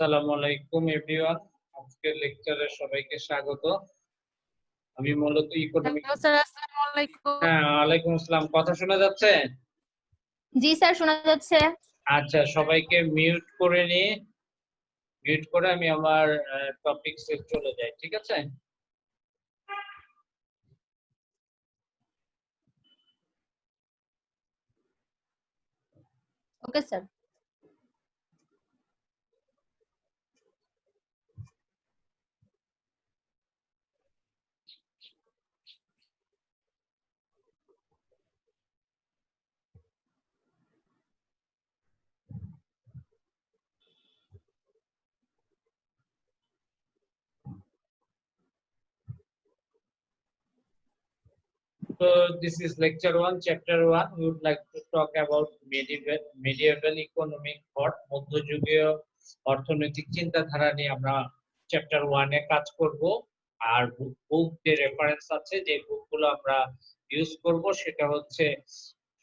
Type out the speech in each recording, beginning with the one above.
আসসালামু আলাইকুম এভরিওয়ান। আজকের লেকচারে সবাইকে স্বাগত। আমি মূলত ইকোনমিক। হ্যালো স্যার, আসসালামু আলাইকুম। হ্যাঁ, ওয়ালাইকুম আসসালাম। কথা শোনা যাচ্ছে? জি স্যার, শোনা যাচ্ছে। আচ্ছা, সবাইকে মিউট করে নিয়ে মিউট করে আমি আমার টপিকসে চলে যাই, ঠিক আছে? Okay sir. So this is lecture 1, chapter 1. We would like to talk about medieval economic thought, মধ্যযুগীয় অর্থনৈতিক চিন্তাধারা নিয়ে আমরা চ্যাপ্টার 1 এ কাজ করব। আর বুক যে রেফারেন্স আছে, যে বুকগুলো আমরা ইউজ করব সেটা হচ্ছে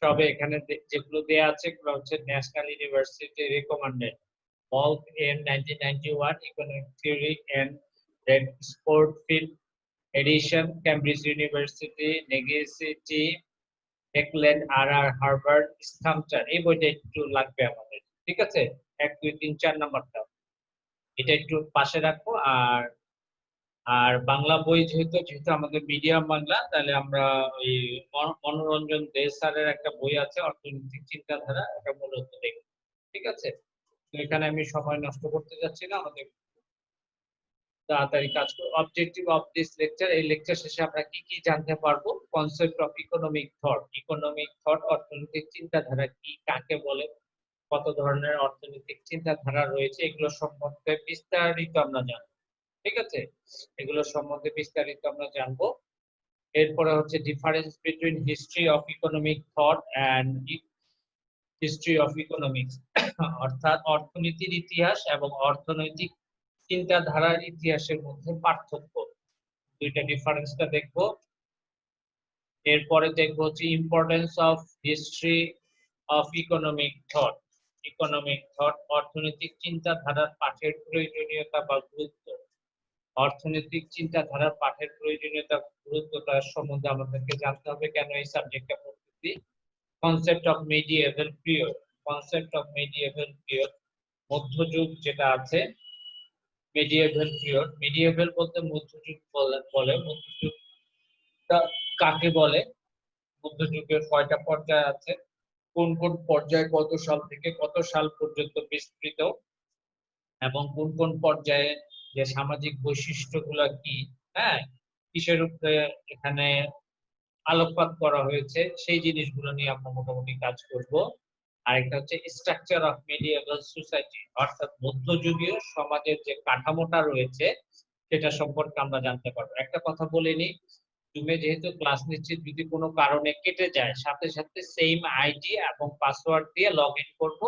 সবে এখানে যেগুলো দেয়া আছে এগুলো হচ্ছে national university recommended Wolf in 1991 Economic Theory and Red Sportfield Edition, Cambridge University, Legacy, Eckland, R.R. Harvard, Stamter। এই বইটা একটু লাগবে আমাদের, ঠিক আছে? 1, 2, 3, 4 নাম্বারটা এটা একটু পাশে রাখবো। আর আর বাংলা বই যেহেতু আমাদের মিডিয়াম বাংলা, তাহলে আমরা ওই মনোরঞ্জন দে স্যারের একটা বই আছে অর্থনৈতিক চিন্তাধারা, এটা মূলত দেখব, ঠিক আছে? তো এখানে আমি সময় নষ্ট করতে যাচ্ছি না, আমাদের তাড়াতাড়ি কাজ করব। অবজেক্টিভ অফ দিস লেকচার, এই লেকচার শেষে আমরা কি কি জানতে পারবো? কনসেপ্ট অফ ইকোনমিক থট, অর্থনৈতিক চিন্তাধারা কি, কাকে বলে, কত ধরনের অর্থনৈতিক চিন্তাধারা রয়েছে, এগুলো সম্বন্ধে বিস্তারিত আমরা জানবো, ঠিক আছে? এগুলো সম্বন্ধে বিস্তারিত আমরা জানবো। এরপরে হচ্ছে difference between history of economic thought and history of economics, অর্থাৎ অর্থনীতির ইতিহাস এবং অর্থনৈতিক চিন্তাধারার ইতিহাসের মধ্যে পার্থক্য, দুইটা ডিফারেন্সটা দেখব। এরপরে দেখব হচ্ছে importance of history of economic thought, অর্থনৈতিক চিন্তাধারার পাঠের প্রয়োজনীয়তা বা গুরুত্ব, অর্থনৈতিক চিন্তাধারার পাঠের প্রয়োজনীয়তা গুরুত্বটা সম্বন্ধে আমাদেরকে জানতে হবে, কেন এই সাবজেক্টটা পড়তেছি। কনসেপ্ট অফ মিডিয়েভাল পিরিয়ড, মধ্যযুগ যেটা আছে, মিডিয়েভাল বলতে মধ্যযুগ বলে। মধ্যযুগটা কাকে বলে? মধ্যযুগের কয়টা পর্যায় আছে, কোন কোন পর্যায়ে কত সাল থেকে কত সাল পর্যন্ত বিস্তৃত, এবং কোন কোন পর্যায়ে যে সামাজিক বৈশিষ্ট্যগুলো কি, হ্যাঁ, কিসের উপরে এখানে আলোকপাত করা হয়েছে, সেই জিনিসগুলো নিয়ে আমরা মোটামুটি কাজ করব। আরেকটা হচ্ছে স্ট্রাকচার অফ মিডিয়েভাল সোসাইটি, অর্থাৎ মধ্যযুগীয় সমাজের যে কাঠামোটা রয়েছে সেটা সম্পর্কে আমরা জানতে পারবো। একটা কথা বলে নিই, তুমি যেহেতু ক্লাস নিচ্ছি, যদি কোনো কারণে কেটে যায় সাথে সাথে সেম আইডি এবং পাসওয়ার্ড দিয়ে লগ ইন করবো।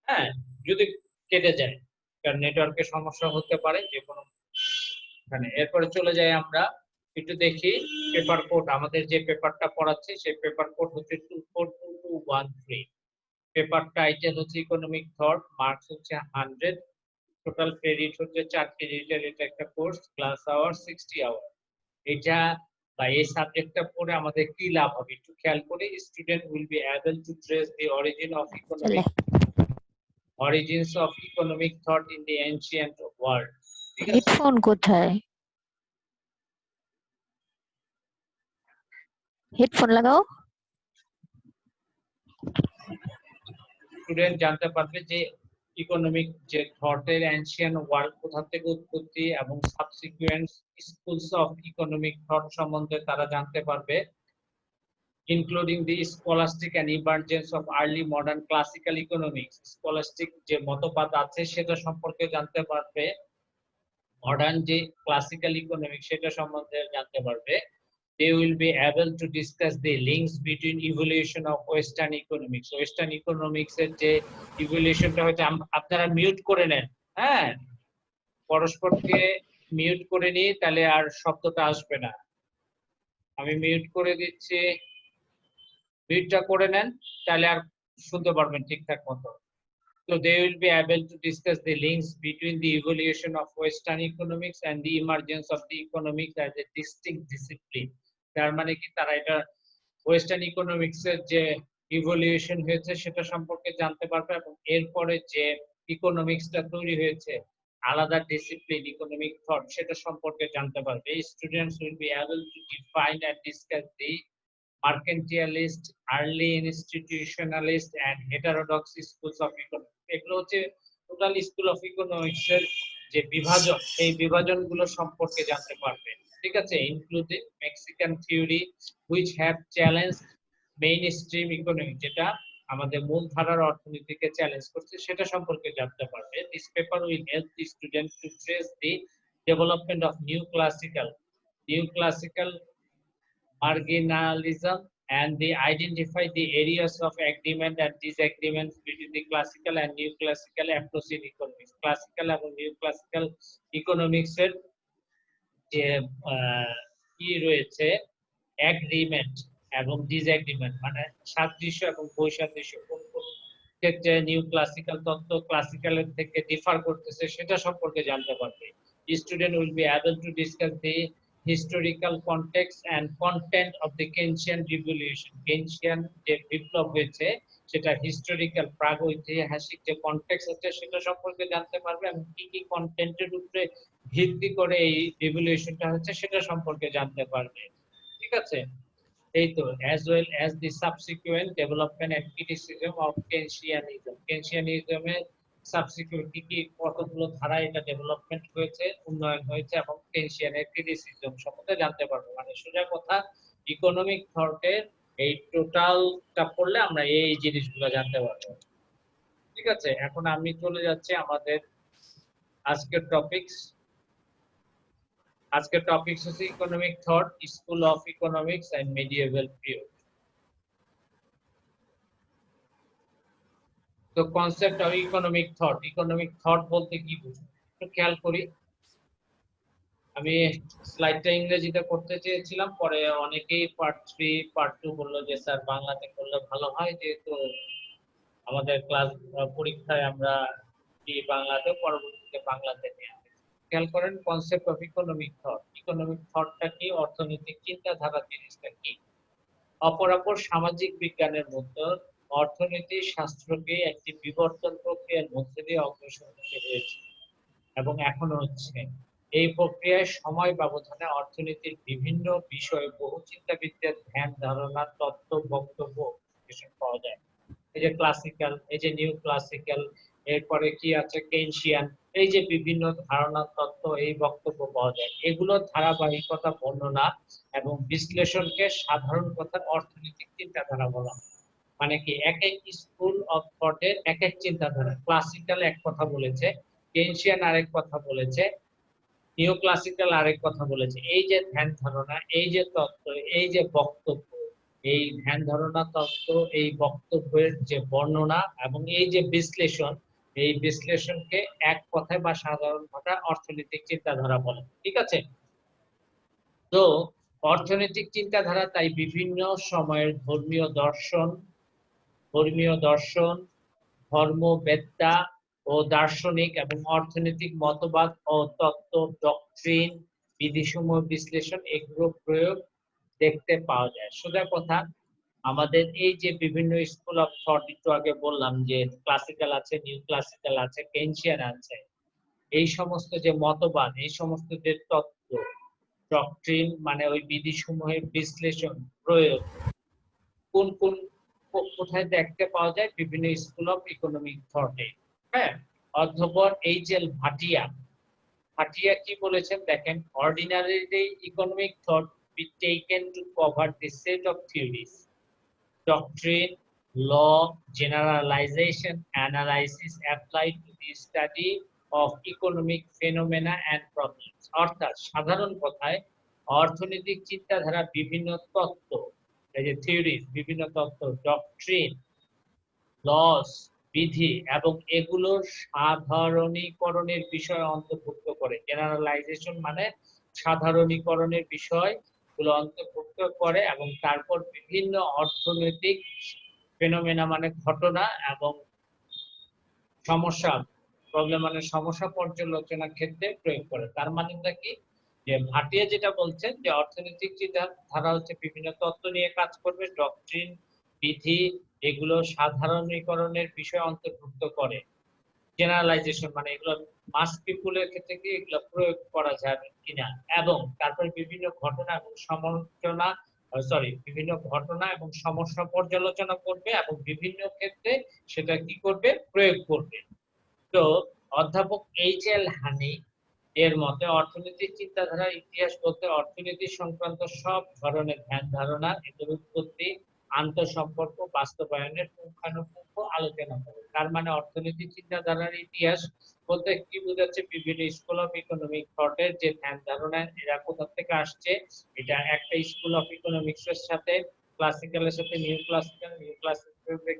হ্যাঁ, যদি কেটে যায়, কারণ নেটওয়ার্কের সমস্যা হতে পারে যে কোনো। এরপরে চলে যাই আমরা একটু দেখি পেপার কোড, আমাদের যে পেপারটা পড়াচ্ছে সেই পেপার কোড হচ্ছে 242213। পেপার টাইটেল হচ্ছে ইকোনমিক থট, মার্কস হচ্ছে 100, টোটাল ক্রেডিট হচ্ছে 4 ক্রেডিটের এটা একটা কোর্স, ক্লাস আওয়ার 60 আওয়ার। এটা বা এই সাবজেক্টটা পড়ে আমাদের কি লাভ হবে একটু খেয়াল করি। Student will be able two trace the origins of economic thought in the ancient world. ঠিক আছে, হেডফোন কোথায়? হেডফোন লাগাও। স্টুডেন্ট জানতে পারবে যে ইকোনমিক যে থটের এনশিয়েন্ট ওয়ার্ল্ড কোথা থেকে উৎপত্তি, এবং subsequent schools of economic thought সম্বন্ধে তারা জানতে পারবে, including the scholastic and emergence of early modern classical economics. Scholastic যে মতবাদ আছে সেটা সম্পর্কে জানতে পারবে, মডার্ন যে ক্লাসিক্যাল ইকোনমিক্স সেটা সম্বন্ধে জানতে পারবে। They will be able to discuss the links between evolution of Western economics. Western economics এর যে ইভলিউশনটা হচ্ছে, আপনারা মিউট করে নেন, হ্যাঁ, পরস্পরকে মিউট করে নিই, তাহলে আর শব্দটা আসবে না। আমি মিউট করে দিচ্ছি, মিউটটা করে নেন, তাহলে আর শুনতে পারবেন ঠিকঠাক মতো। So they will be able to discuss the links between the evolution of Western economics and the emergence of the economics as a distinct discipline. তার মানে কি তারা এটা ওয়েস্টার্ন ইকোনমিক্স এর যে ইভলিউশন হয়েছে সেটা সম্পর্কে জানতে পারবে এবং এরপরে যে ইকোনমিক্সটা তৈরি হয়েছে আলাদা ডিসিপ্লিন ইকোনমিক থট সেটা সম্পর্কে জানতে পারবে students will be able to define and discuss the mercantilist early institutionalist and heterodox schools of economics এগুলো হচ্ছে টোটাল স্কুল অফ ইকোনমিক্স এর যে বিভাজন এই বিভাজনগুলো সম্পর্কে জানতে পারবে ঠিক আছে including Mexican theory which have challenge main stream economy যেটা আমাদের মূলধারার অর্থনীতিকে চ্যালেঞ্জ করছে সেটা সম্পর্কে জানতে পারবে this paper will help the student to trace the development of new classical marginalism and they identify the areas of agreement and disagreements between the classical and new classical approach in economics. Classical এবং new classical economics এর যে কি রয়েছে agreement এবং disagreement মানে সাদৃশ্য এবং বৈসাদৃশ্য কোন কোন ক্ষেত্রে নিউ ক্লাসিক্যাল তত্ত্ব ক্লাসিক্যালের থেকে ডিফার করতেছে সেটা সম্পর্কে জানতে পারবে student will be able to discuss the historical context and content of the Keynesian revolution. Keynesian যে বিপ্লব হয়েছে সেটা হিস্টোরিক্যাল প্রাগৈতিহাসিক যে কনটেক্সট আছে সেটা সম্পর্কে জানতে পারবে এবং কি কি কন্টেন্টের উপরে ভিত্তি করে এই রিভলিউশনটা হচ্ছে সেটা সম্পর্কে জানতে পারবে ঠিক আছে এই তো as well as the subsequent development and criticism of Keynesianism. Keynesianism এর সাবসিকিউট কি কতগুলো ধারা এটা ডেভেলপমেন্ট হয়েছে উন্নয়ন হয়েছে এবং কেনশিয়ানের ক্রিটিসিজম সম্বন্ধে জানতে পারবো মানে সোজা কথা ইকোনমিক থটের এই টোটালটা পড়লে আমরা এই জিনিসগুলো জানতে পারবো ঠিক আছে এখন আমি চলে যাচ্ছি আমাদের আজকের টপিকস হচ্ছে economic thought school of economics and medieval period তো কনসেপ্ট অফ ইকোনমিক থট বলতে কি বুঝো একটু খেয়াল করি আমি স্লাইডটা ইংরেজিতে করতে চেয়েছিলাম পরে অনেকেই পার্ট 3 পার্ট 2 বললো যে স্যার বাংলাতে করলে ভালো হয় যেহেতু আমাদের ক্লাস পরীক্ষায় আমরা কি বাংলাতে পরবর্তীতে বাংলাতে নিয়ে আসি খেয়াল করেন কনসেপ্ট অফ ইকোনমিক থটটা কি অর্থনৈতিক চিন্তাধারা জিনিসটা কি অপরাপর সামাজিক বিজ্ঞানের মধ্যে অর্থনীতি শাস্ত্রকে একটি বিবর্তন প্রক্রিয়ার মধ্যে দিয়ে অগ্রসর হতে হয়েছে এবং এখনো হচ্ছে এই প্রক্রিয়ায় সময় ব্যবধানে অর্থনীতির বিভিন্ন বিষয়ে বহু চিন্তাবিদদের ধ্যান ধারণা তত্ত্ব বক্তব্য পাওয়া যায় এই যে ক্লাসিক্যাল এই যে নিউ ক্লাসিক্যাল এরপরে কি আছে কেনশিয়ান এই যে বিভিন্ন ধারণা তত্ত্ব এই বক্তব্য পাওয়া যায় এগুলোর ধারাবাহিকতা বর্ণনা এবং বিশ্লেষণকে সাধারণ কথার অর্থনৈতিক চিন্তাধারা বলা হয় মানে কি এক এক স্কুল অফ থটের এক এক চিন্তাধারা ক্লাসিক্যাল এক কথা বলেছে কেনশিয়ান আরেক কথা বলেছে নিউ ক্লাসিক্যাল আরেক কথা বলেছে এই যে ধ্যান ধারণা এই যে তত্ত্ব এই যে বক্তব্য এই ধ্যান ধারণা তত্ত্ব এই বক্তব্যের যে বর্ণনা এবং এই যে বিশ্লেষণ এই বিশ্লেষণকে এক কথায় বা সাধারণ ভাষায় অর্থনৈতিক চিন্তাধারা বলে ঠিক আছে তো অর্থনৈতিক চিন্তাধারা তাই বিভিন্ন সময়ের ধর্মীয় দর্শন ধর্মবেত্তা ও দার্শনিক এবং অর্থনৈতিক মতবাদ ও তত্ত্ব ডক্ট্রিন বিধিসমূহ বিশ্লেষণ এগুলো প্রয়োগ দেখতে পাওয়া যায় সোজা কথা আমাদের এই যে বিভিন্ন স্কুল অফ থট একটু আগে বললাম যে ক্লাসিক্যাল আছে নিউ ক্লাসিক্যাল আছে কেনশিয়ান আছে এই সমস্ত যে মতবাদ এই সমস্ত যে তত্ত্ব ডক্ট্রিন মানে ওই বিধিসমূহের বিশ্লেষণ প্রয়োগ কোন কোন কোথায় দেখতে পাওয়া যায় বিভিন্ন স্কুল অফ ইকোনমিক থটে হ্যাঁ অধ্যাপক এইচ.এল. ভাটিয়া কি বলেছেন দেখেন ordinarily economic thought be taken to cover the set of theories doctrine law generalization analysis applied to the study of economic phenomena and problems অর্থাৎ সাধারণ কথায় অর্থনৈতিক চিন্তাধারা বিভিন্ন তত্ত্ব এই যে থিওরিজ বিভিন্ন তত্ত্ব ডক্ট্রিন লস বিধি এবং এগুলোর সাধারণীকরণের বিষয় অন্তর্ভুক্ত করে জেনারেলাইজেশন মানে সাধারণীকরণের বিষয় গুলো অন্তর্ভুক্ত করে এবং তারপর বিভিন্ন অর্থনৈতিক ফেনোমেনা মানে ঘটনা এবং সমস্যা প্রবলেম মানে সমস্যা পর্যালোচনার ক্ষেত্রে প্রয়োগ করে। তার মানেটা কি, যে ভাটিয়া যেটা বলছেন যে অর্থনৈতিক চিন্তাধারা হচ্ছে বিভিন্ন তত্ত্ব নিয়ে কাজ করবে, ডক্ট্রিন, বিধি, এগুলো সাধারণীকরণের বিষয় অন্তর্ভুক্ত করে। জেনারেলাইজেশন মানে এগুলো মাস পিপুলের ক্ষেত্রে কি এগুলো প্রয়োগ করা যাবে কিনা, এবং তারপরে বিভিন্ন ঘটনা এবং সমালোচনা বিভিন্ন ঘটনা এবং সমস্যা পর্যালোচনা করবে এবং বিভিন্ন ক্ষেত্রে সেটা কি করবে, প্রয়োগ করবে। তো অধ্যাপক এইচ.এল. হানি এর মতে অর্থনৈতিক চিন্তাধারার ইতিহাস বলতে অর্থনীতি সংক্রান্ত সব ধরনের ধ্যান ধারণা, এদের উৎপত্তি, আন্তঃসম্পর্ক, বাস্তবায়নের পুঙ্খানুপুঙ্খ আলোচনা করে। তার মানে অর্থনৈতিক চিন্তাধারার ইতিহাস বলতে কি বোঝাচ্ছে, বিভিন্ন স্কুল অফ ইকোনমিক থটের যে ধ্যান ধারণা এরা কোথা থেকে আসছে, এটা একটা স্কুল অফ ইকোনমিক্স এর সাথে ক্লাসিক্যালের সাথে নিউ ক্লাসিক্যাল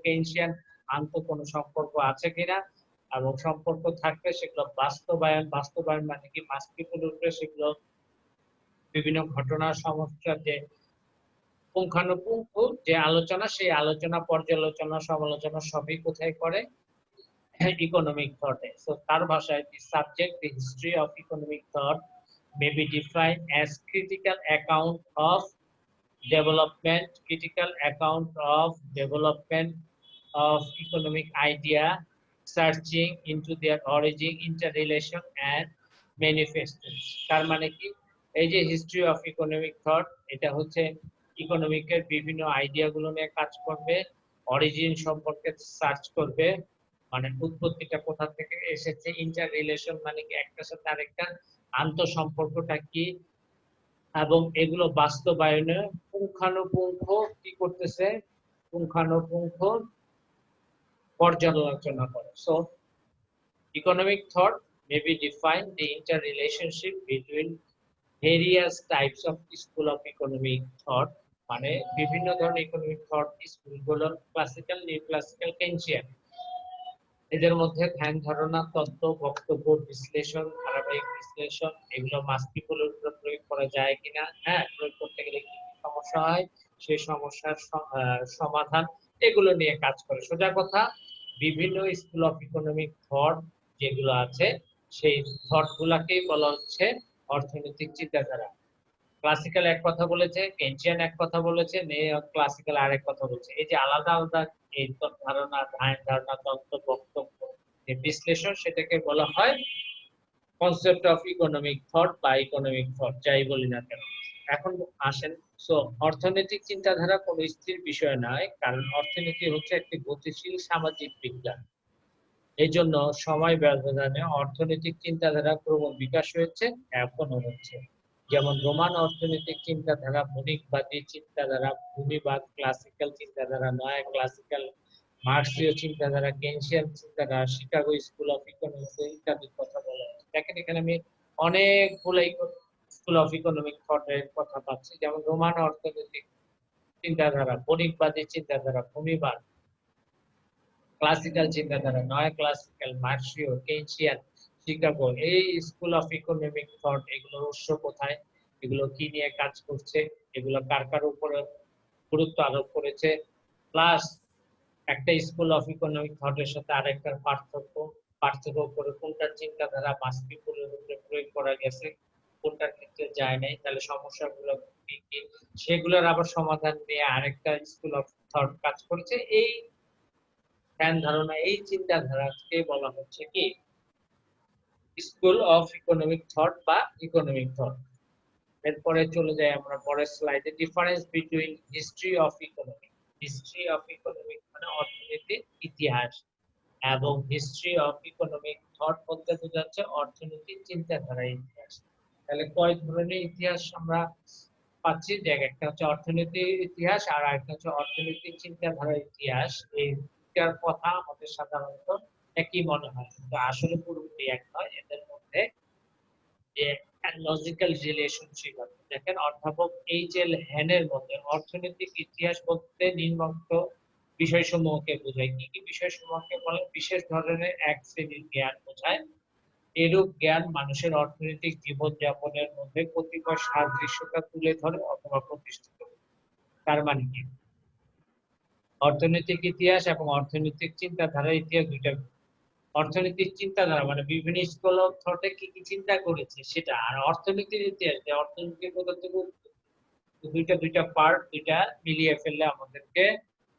কেইনশিয়ান আন্তঃ কোনো সম্পর্ক আছে কিনা, এবং সম্পর্ক থাকলে সেগুলো বাস্তবায়ন মানে কি মাস পিপুলের উপরে সেগুলো বিভিন্ন ঘটনা সমস্যার যে পুঙ্খানুপুঙ্খ যে আলোচনা, সেই আলোচনা পর্যালোচনা সমালোচনা সবই কোথায় করে, ইকোনমিক থটে। সো তার ভাষায় the subject the history of economic thought may be defined as critical account of development of economic idea, searching into their origin, interrelation and manifestations. তার মানে কি, এই যে হিস্ট্রি অফ ইকোনমিক থট, এটা হচ্ছে ইকোনমিকের বিভিন্ন আইডিয়া গুলো নিয়ে কাজ করবে, অরিজিন সম্পর্কে সার্চ করবে, মানে উৎপত্তিটা কোথা থেকে এসেছে, ইন্টার রিলেশন মানে কি একটার সাথে আরেকটা আন্তঃসম্পর্কটা কি, এবং এগুলো বাস্তবায়নে পুঙ্খানুপুঙ্খ কি করতেছে, পুঙ্খানুপুঙ্খ পর্যালোচনা করে। So economic thought may be defined the interrelationship between various types of school of economic thought, মানে বিভিন্ন ধরনের ইকোনমিক থট স্কুলগুলো ক্লাসিক্যাল, নিউ ক্লাসিক্যাল, কেইনশিয়ান, এদের মধ্যে ধ্যান ধারণা, তত্ত্ব, বক্তব্য, বিশ্লেষণ, ধারাবাহিক বিশ্লেষণ, এগুলো মাস পিপুলের উপর প্রয়োগ করা যায় কিনা, হ্যাঁ প্রয়োগ করতে গেলে কি কি সমস্যা হয়, সেই সমস্যার সমাধান, এগুলো নিয়ে কাজ করে। সোজা কথা, বিভিন্ন স্কুল অফ ইকোনমিক থট যেগুলো আছে সেই থট গুলাকেই বলা হচ্ছে অর্থনৈতিক চিন্তাধারা। ক্লাসিক্যাল এক কথা বলেছে, কেইনশিয়ান এক কথা বলেছে, নিও ক্লাসিক্যাল আরেক কথা বলছে। এই যে আলাদা আলাদা এই ধারণা, ধারণা, তত্ত্ব, বক্তব্য, যে বিশ্লেষণ, সেটাকে বলা হয় কনসেপ্ট অফ ইকোনমিক থট বা ইকোনমিক থট, যাই বলি না কেন। এখন আসেন, সো অর্থনৈতিক চিন্তাধারা কোনো স্থির বিষয় নয়, কারণ অর্থনীতি হচ্ছে একটি গতিশীল সামাজিক বিজ্ঞান। এই জন্য সময় ব্যবধানে অর্থনৈতিক চিন্তাধারা ক্রমশ বিকাশ হয়েছে, এখনো হচ্ছে। যেমন রোমান অর্থনৈতিক চিন্তাধারা, মৌলিকবাদী চিন্তাধারা, ভূমিবাদ, ক্লাসিক্যাল চিন্তাধারা, নয়া ক্লাসিক্যাল, মার্ক্সীয় চিন্তাধারা, কেইনশিয়ান চিন্তাধারা, শিকাগো স্কুল অফ ইকোনমিক্স ইত্যাদির কথা বলা হচ্ছে। দেখেন এখানে আমি অনেকগুলো স্কুল অফ ইকোনমিক থটের কথা পাচ্ছি, যেমন রোমান অর্থনৈতিক চিন্তাধারা, মৌলিকবাদী চিন্তাধারা, ভূমিবাদ, ক্লাসিক্যাল চিন্তাধারা, নয়া ক্লাসিক্যাল, মার্ক্সীয়, কেইনশিয়ান, শিকাগো, এই স্কুল অফ ইকোনমিক থট, এগুলোর উৎস কোথায়, এগুলো কি নিয়ে কাজ করছে, এগুলো কার কার উপরে গুরুত্ব আরোপ করেছে, প্লাস একটা স্কুল অফ ইকোনমিক থটের সাথে আরেকটার পার্থক্য করে কোনটার চিন্তাধারা মাস পিপুলের উপরে প্রয়োগ করা গেছে, কোনটার ক্ষেত্রে যায় নাই, তাহলে সমস্যাগুলো কি কি, সেগুলোর আবার সমাধান নিয়ে আরেকটা স্কুল অফ থট কাজ করেছে। এই ধ্যান ধারণা, এই চিন্তাধারাকে বলা হচ্ছে কি স্কুল অফ ইকোনমিক থট বা ইকোনমিক থট। এরপরে চলে যাই আমরা পরের স্লাইডে, difference between history of economic. History of economic মানে অর্থনীতির ইতিহাস, এবং হিস্ট্রি অফ ইকোনমিক থট বলতে বোঝাচ্ছে অর্থনীতির চিন্তাধারার ইতিহাস। তাহলে কয় ধরনের ইতিহাস আমরা পাচ্ছি, যে একটা হচ্ছে অর্থনীতির ইতিহাস আর একটা হচ্ছে অর্থনৈতিক চিন্তাধারার ইতিহাস। এইটার কথা আমাদের সাধারণত একই মনে হয়, কিন্তু আসলে পুরোপুরি এক নয়, এদের মধ্যে যে লজিক্যাল রিলেশনশিপ আছে। দেখেন অধ্যাপক এইচ.এল. হ্যানের মতে অর্থনৈতিক ইতিহাস বলতে নিম্নোক্ত বিষয়সমূহকে বোঝায়। কি কি বিষয়সমূহকে বলে? বিশেষ ধরনের এক শ্রেণীর জ্ঞান বোঝায়। এরূপ জ্ঞান মানুষের অর্থনৈতিক জীবনযাপনের মধ্যে কতিপয় সাদৃশ্যতা তুলে ধরে অথবা প্রতিষ্ঠিত করে। তার মানে কি, অর্থনৈতিক ইতিহাস এবং অর্থনৈতিক চিন্তাধারার ইতিহাস দুইটা অর্থনৈতিক চিন্তাধারা মানে বিভিন্ন স্কুল অফ থটে কি কি চিন্তা করেছে সেটা। আর অর্থনীতির ইতিহাস, যে অর্থনীতির পদার্থ দুইটা পার্ট, দুইটা মিলিয়ে ফেললে আমাদেরকে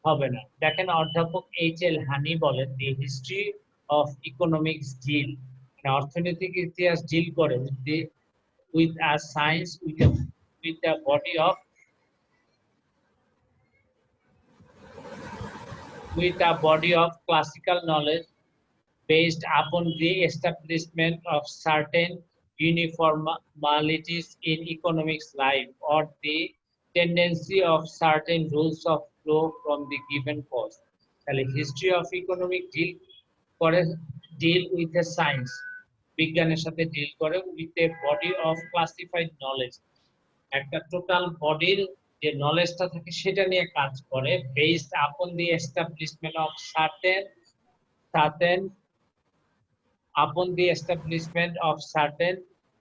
হবে না। দেখেন অধ্যাপক এইচ.এল. হানি বলেন the history of economics deal, মানে অর্থনৈতিক ইতিহাস ডিল করে with a science with a body of classical knowledge based upon the establishment of certain uniformities in economics life or the tendency of certain rules of flow from the given cause. তাহলে history of economic deal with a science, বিজ্ঞানের সাথে deal করে with a body of classified knowledge, একটা total বডির যে নলেজটা থাকে সেটা নিয়ে কাজ করে বেসড আপন দি establishment of certain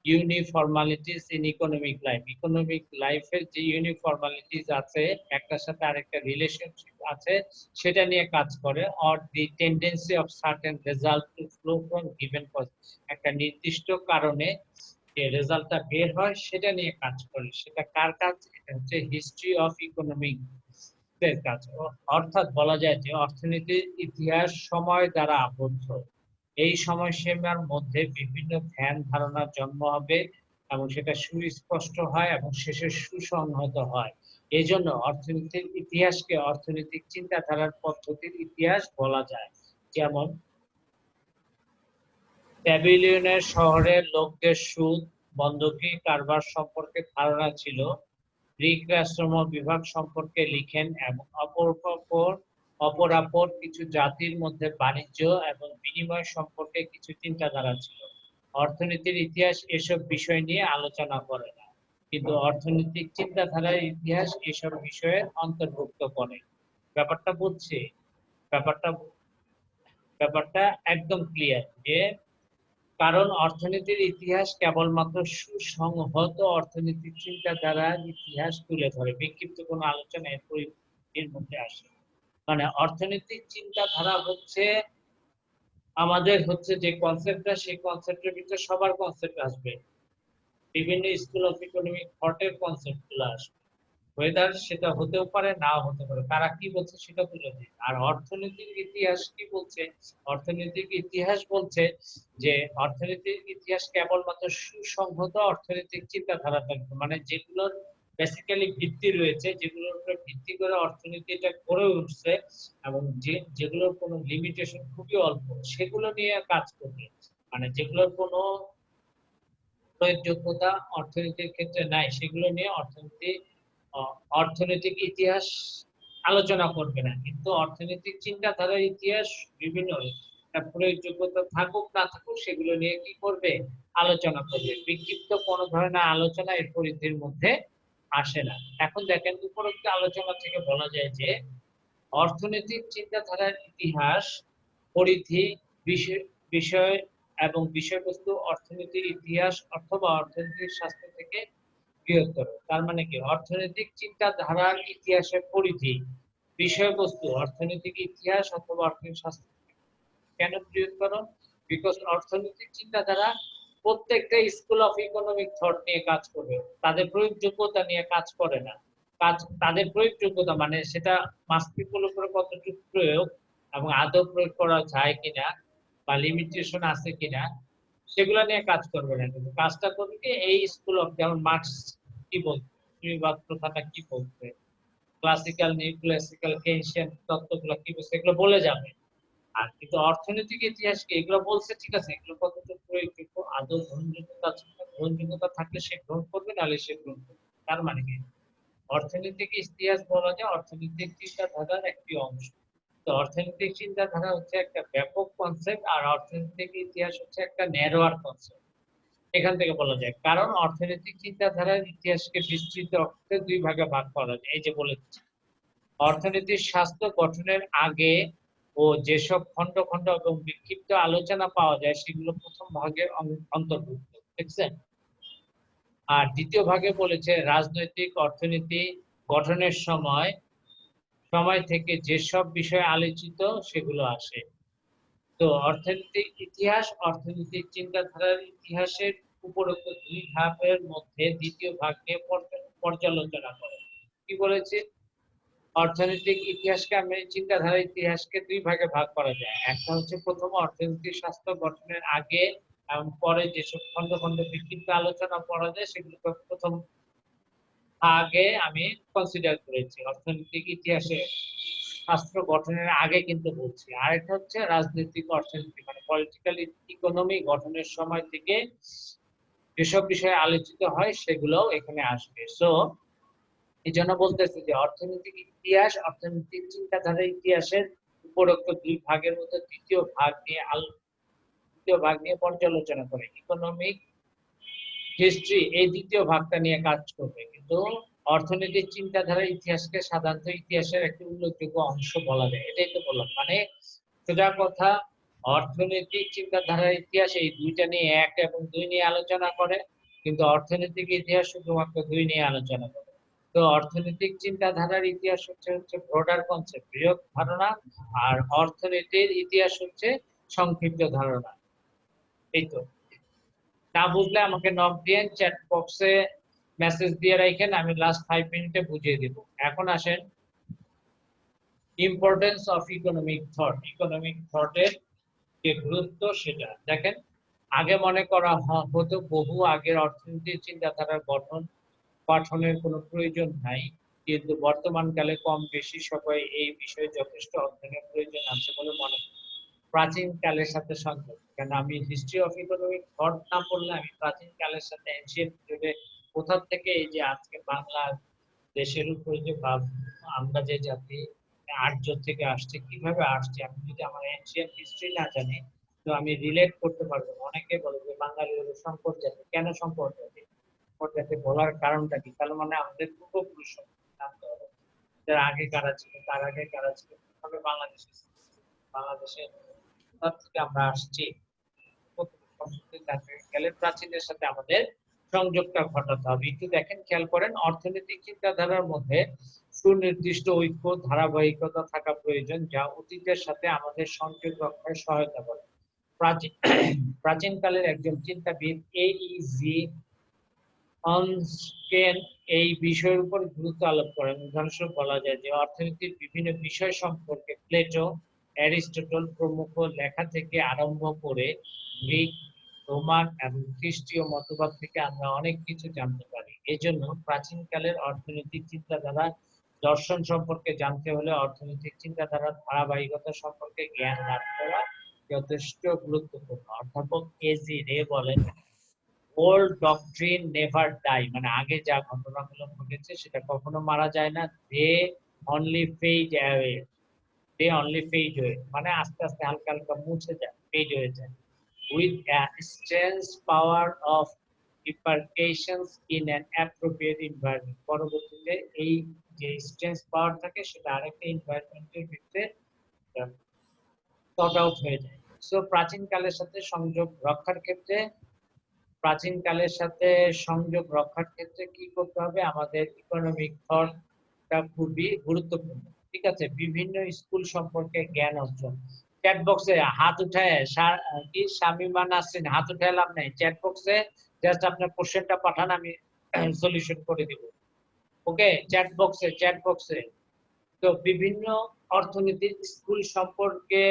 uniformities in economic life. Economic লাইফের যে ইউনিফর্মালিটিস আছে, একটার সাথে আরেকটা রিলেশনশিপ আছে, সেটা নিয়ে কাজ করে। Or the tendency of certain result to flow from given cause, একটা নির্দিষ্ট কারণে যে রেজাল্টটা বের হয় সেটা নিয়ে কাজ করে। সেটা কার কাজ? এটা হচ্ছে হিস্ট্রি অফ ইকোনমিক্স এর কাজ। অর্থাৎ বলা যায় যে অর্থনীতির ইতিহাস সময় দ্বারা আবদ্ধ। এই সময়সীমার মধ্যে বিভিন্ন ধ্যান ধারণার জন্ম হবে এবং সেটা সুস্পষ্ট হয় এবং শেষে সুসংহত হয়। এই জন্য অর্থনীতির ইতিহাসকে অর্থনৈতিক চিন্তাধারার পদ্ধতির ইতিহাস বলা যায়। যেমন ব্যাবিলনের শহরের লোকদের সুদ, বন্ধকি কারবার সম্পর্কে ধারণা ছিল। গ্রিকরা শ্রম বিভাগ সম্পর্কে লিখেন এবং অপরাপর কিছু জাতির মধ্যে বাণিজ্য এবং বিনিময় সম্পর্কে কিছু চিন্তাধারা ছিল। অর্থনীতির ইতিহাস এসব বিষয় নিয়ে আলোচনা করে না, কিন্তু অর্থনৈতিক চিন্তাধারার ইতিহাস এসব বিষয়ের অন্তর্ভুক্ত করে। ব্যাপারটা বুঝছি? ব্যাপারটা একদম ক্লিয়ার যে কারণ অর্থনীতির ইতিহাস কেবলমাত্র সুসংহত অর্থনৈতিক চিন্তাধারার ইতিহাস তুলে ধরে, বিক্ষিপ্ত কোনো আলোচনা এর মধ্যে আসে। মানে অর্থনৈতিক চিন্তাধারা হচ্ছে আমাদের হচ্ছে যে কনসেপ্টটা, সেই কনসেপ্টের ভিতরে সবার কনসেপ্ট আসবে, বিভিন্ন স্কুল অফ ইকোনমিক থটের কনসেপ্ট গুলো আসবে। ওয়েদার সেটা হতেও পারে, নাও হতে পারে, তারা কি বলছে সেটা তুলে দিই। আর অর্থনৈতিক ইতিহাস কি বলছে? অর্থনৈতিক ইতিহাস বলছে যে অর্থনৈতিক ইতিহাস কেবলমাত্র সুসংহত অর্থনৈতিক চিন্তাধারা থাকবে, মানে যেগুলোর বেসিক্যালি ভিত্তি রয়েছে, যেগুলোর উপরে ভিত্তি করে অর্থনীতিটা গড়ে উঠছে এবং যেগুলোর কোনো লিমিটেশন খুবই অল্প, সেগুলো নিয়ে কাজ করবে। মানে যেগুলোর কোনো প্রয়োগযোগ্যতা অর্থনীতির ক্ষেত্রে নাই, সেগুলো নিয়ে অর্থনৈতিক ইতিহাস আলোচনা করবে না। কিন্তু অর্থনৈতিক চিন্তাধারার ইতিহাস বিভিন্ন প্রয়োগযোগ্যতা থাকুক না থাকুক সেগুলো নিয়ে কি করবে? আলোচনা করবে। বিক্ষিপ্ত কোনো ধরনের আলোচনা এর পরিধির মধ্যে আসে না। এখন দেখেন উপরোক্ত আলোচনা থেকে বলা যায় যে অর্থনৈতিক চিন্তাধারার ইতিহাস পরিধি, বিষয় এবং বিষয়বস্তু অর্থনীতির ইতিহাস অথবা অর্থনৈতিক শাস্ত্র থেকে বৃহত্তর। তার মানে কি? অর্থনৈতিক চিন্তাধারার ইতিহাসের পরিধি, বিষয়বস্তু অর্থনৈতিক ইতিহাস অথবা অর্থনৈতিক শাস্ত্র। কেন বৃহত্তর? বিকজ অর্থনৈতিক চিন্তাধারা প্রত্যেকটা স্কুল অফ ইকোনমিক থট নিয়ে কাজ করবে, তাদের প্রয়োগযোগ্যতা নিয়ে কাজ করে না। তাদের প্রয়োগযোগ্যতা মানে সেটা মাস্তিকুল উপরে কতটুকু প্রয়োগ এবং আদৌ প্রয়োগ করা যায় কিনা বা লিমিটেশন আছে কিনা সেগুলো নিয়ে কাজ করবে না, কিন্তু কাজটা করবে কি এই স্কুল অফ, যেমন মার্কস কি বলছে, পরিবাদ প্রথাটা কি বলছে, ক্লাসিক্যাল নিউ ক্লাসিক্যাল কেইনশিয়ান তত্ত্বগুলো কি বলছে এগুলো বলে যাবে। আর কিন্তু অর্থনৈতিক ইতিহাস কি এগুলো বলছে, ঠিক আছে, এগুলো কতটুকু প্রয়োগযোগ্য, আদৌ গ্রহণযোগ্যতা আছে, গ্রহণযোগ্যতা থাকলে সে গ্রহণ করবে, নাহলে সে গ্রহণ করবে। তার মানে কি? অর্থনৈতিক ইতিহাস বলা যায় অর্থনৈতিক চিন্তাধারার একটি অংশ। তো অর্থনৈতিক চিন্তাধারা হচ্ছে একটা ব্যাপক কনসেপ্ট, আর অর্থনৈতিক ইতিহাস হচ্ছে একটা ন্যারোয়ার কনসেপ্ট। এখান থেকে বলা যায় কারণ অর্থনৈতিক চিন্তাধারার ইতিহাসকে বিস্তৃত অর্থে দুই ভাগে ভাগ করা যায়। এই যে বলেছি অর্থনীতির স্বাস্থ্য গঠনের আগে ও যেসব খন্ড খন্ড এবং বিক্ষিপ্ত আলোচনা পাওয়া যায় সেগুলো প্রথম ভাগের অন্তর্ভুক্ত, দেখছেন। আর দ্বিতীয় ভাগে বলেছে রাজনৈতিক অর্থনীতি গঠনের সময় থেকে যেসব বিষয় আলোচিত সেগুলো আসে। তো অর্থনৈতিক চিন্তাধারার ইতিহাসের উপরোক্ত দুই ধাপের মধ্যে দ্বিতীয় ভাগ নিয়ে পর্যালোচনা করে। কি বলেছে? অর্থনৈতিক ইতিহাসকে চিন্তাধারার ইতিহাসকে দুই ভাগে ভাগ করা যায়। একটা হচ্ছে প্রথম অর্থনৈতিক শাস্ত্র গঠনের আগে এবং পরে যেসব খন্ড খন্ড বিক্ষিপ্ত আলোচনা করা যায় সেগুলোকে প্রথম ভাগে আমি কনসিডার করেছি। অর্থনৈতিক ইতিহাসে শাস্ত্র গঠনের আগে কিন্তু বলছি। আরেকটা হচ্ছে রাজনৈতিক অর্থনীতি মানে পলিটিক্যাল ইকোনমি গঠনের সময় থেকে যেসব বিষয়ে আলোচিত হয় সেগুলোও এখানে আসবে। সো এই জন্য বলতেছি যে অর্থনৈতিক ইতিহাস, অর্থনৈতিক চিন্তাধারার ইতিহাসের উপরোক্ত দুই ভাগের মধ্যে দ্বিতীয় ভাগ নিয়ে পর্যালোচনা করে। ইকোনমিক হিস্ট্রি এই দ্বিতীয় ভাগটা নিয়ে কাজ করবে, কিন্তু অর্থনৈতিক চিন্তাধারার ইতিহাসকে সাধারণত ইতিহাসের একটি উল্লেখযোগ্য অংশ বলা যায়। এটাই তো বললাম, মানে সোজা কথা অর্থনৈতিক চিন্তাধারার ইতিহাস এই দুইটা নিয়ে, এক এবং দুই নিয়ে আলোচনা করে, কিন্তু অর্থনৈতিক ইতিহাস শুধুমাত্র দুই নিয়ে আলোচনা করে। তো অর্থনৈতিক চিন্তাধারার ইতিহাস হচ্ছে ব্রডার কনসেপ্ট, বৃহৎ ধারণা, আর অর্থনীতির ইতিহাস হচ্ছে সংক্ষিপ্ত ধারণা। এই তো, না বুঝলে আমাকে নক দিয়ে চ্যাট বক্সে মেসেজ দিয়ে রাখেন, আমি লাস্ট 5 মিনিটে বুঝিয়ে দেব। এখন আসেন importance of economic thought. Economic থটের যে গুরুত্ব সেটা দেখেন। আগে মনে করা হতো বহু আগের অর্থনীতির চিন্তাধারার পাঠনের কোনো প্রয়োজন নাই, কিন্তু বর্তমান কালে কম বেশি সবাই এই বিষয়ে যথেষ্ট অধ্যয়নের প্রয়োজন আছে বলে মনে করি। প্রাচীন কালের সাথে সংযোগ, কেন আমি হিস্ট্রি অফ ইকোনমিক থট না পড়লে আমি প্রাচীন কালের সাথে এনশিয়েন্ট পিরিয়ডে কোথা থেকে এই যে আজকে বাংলা দেশের উপরে যে আমরা যে জাতি আর্য থেকে আসছে, কিভাবে আসছে, আমি যদি আমার এনশিয়েন্ট হিস্ট্রি না জানি তো আমি রিলেট করতে পারবো না। অনেকে বলে যে বাঙালি হলো সম্পদ জাতি। কেন সম্পদ জাতি? সম্পদ জাতি বলার কারণটা কি? তার মানে আমাদের পূর্বপুরুষ জানতে হবে, যার আগে কারা ছিল, তার আগে কারা ছিল, কিভাবে বাংলাদেশে থেকে আমরা আসছি, গেলে প্রাচীনের সাথে আমাদের সংযোগটা ঘটাতে হবে। একটু দেখেন, খেয়াল করেন, অর্থনৈতিক চিন্তাধারার মধ্যে সুনির্দিষ্ট ঐক্য ধারাবাহিকতা থাকা প্রয়োজন, যা অতীতের সাথে আমাদের সংযোগ রক্ষায় সহায়তা করে। প্রাচীনকালের একজন চিন্তাবিদ এইজি অনস্কেন এই বিষয়ের উপর গুরুত্ব আরোপ করেন। উদাহরণস্বরূপ বলা যায় যে অর্থনীতির বিভিন্ন বিষয় সম্পর্কে প্লেটো, অ্যারিস্টটল প্রমুখ লেখা থেকে আরম্ভ করে গ্রিক, রোমান এবং খ্রিস্টীয় মতবাদ থেকে আমরা অনেক কিছু জানতে পারি। এজন্য প্রাচীনকালের অর্থনৈতিক চিন্তাধারা দর্শন সম্পর্কে জানতে হলে অর্থনৈতিক চিন্তাধারার ধারাবাহিকতা সম্পর্কে জ্ঞান লাভ করা যথেষ্ট গুরুত্বপূর্ণ। অধ্যাপক এজি রে বলেন, ওল্ড ডকট্রিন নেভার ডাই, মানে আগে যা ঘটনাগুলো ঘটেছে সেটা কখনো মারা যায় না। দে অনলি ফেড অ্যাওয়ে, মানে আস্তে আস্তে হালকা হালকা মুছে যায়, ফেড হয়ে যায়। With strange power of repercussions in an appropriate environment, পরবর্তীতে এই যে স্ট্রেঞ্জ পাওয়ার থাকে সেটা আরেকটা এনভায়রনমেন্টের ভিতরে সর্ট আউট হয়ে যায়। সো প্রাচীনকালের সাথে সংযোগ রক্ষার ক্ষেত্রে কি করতে হবে? আমাদের ইকোনমিক থটটা খুবই গুরুত্বপূর্ণ। ঠিক আছে, বিভিন্ন স্কুল সম্পর্কে জ্ঞান অর্জন। চ্যাট বক্সে হাত উঠায় কি শামিমা নাসরিন হাত উঠায় লাভ নাই, চ্যাট বক্সে জাস্ট আপনার কোশ্চেনটা পাঠান, আমি সলিউশন করে দিব। ওকে, চ্যাট বক্সে তো বিভিন্ন অর্থনীতির স্কুল সম্পর্কে